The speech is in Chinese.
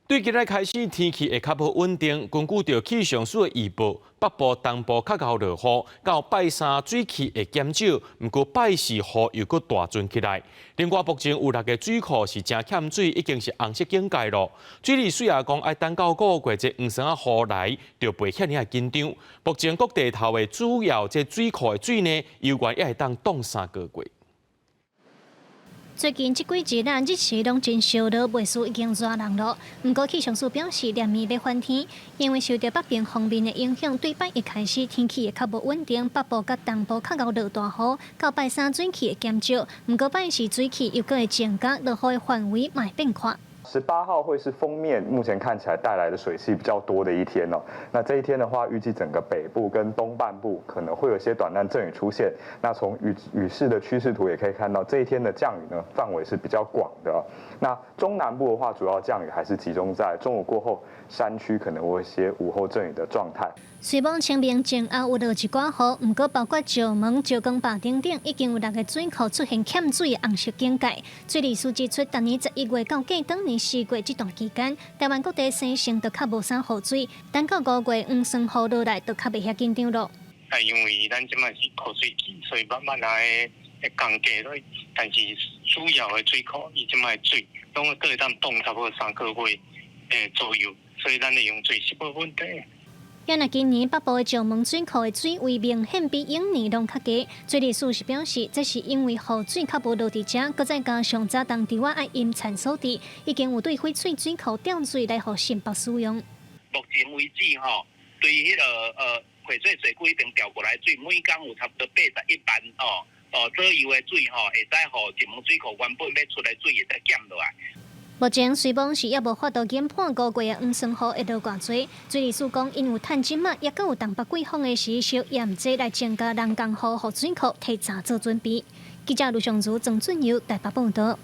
对今日开始天气会较无稳定，根据着气象署的预报，北部、东部较厚落雨，到拜三水气会减少，不过拜四雨又搁大阵起来。另外，目前有6个水库是真欠水，已经是红色警戒咯。水利署也讲，要等到5月这黄霜啊雨来，就袂遐尔紧张。目前各地头的主要这水库的水呢，有缘也会当冻3个月。最近这几日日时拢真烧热，袂输已经热人咯。不过气象署表示，连绵要翻天，因为受到北边方面的影响，对拜一开始天气会较无稳定，北部甲东部较熬落大雨，到拜三水气会减少，不过拜四水气又搁会增加，落雨的范围嘛会变宽。18号会是锋面，目前看起来带来的水汽比较多的一天哦。那这一天的话，预计整个北部跟东半部可能会有些短暂阵雨出现。那从雨势的趋势图也可以看到，这一天的降雨呢范围是比较广的哦。那中南部的话，主要降雨还是集中在中午过后，山区可能会有一些午后阵雨的状态。虽望清明前后有落一寡雨，不过包括石门、石冈坝等等，已经有6个水库出现欠水的红色警戒。水利署指出，今年11月到过当年4月这段期间，台湾各地生成都较无啥雨水，等到5月黄霜雨落来，就较袂遐紧张咯。因为咱即摆是枯水期，所以慢慢来会降低落，但是主要的水库伊即摆水，拢个会当冻差不多3个月左右，所以咱的用水是无问题。因为今年北部的石门水库的水位明显比往年拢较低，水利署是表示，这是因为雨水较无落伫遮，搁再加上早冬伫我爱阴产所地，已经有对翡翠水库调水来互新北使用。目前为止吼，对迄翡翠水库已经调过来水，每工有差不多81万左右的水吼，会使互石门水库原本要出来水会使减落来。目前水网是也无法度研判5月的黄霜雨会落偌济。水利署讲，因为趁即马也搁有东北季风的时势，也毋济来增加人工雨水库提早做准备。记者卢尚如、郑俊佑台北报道。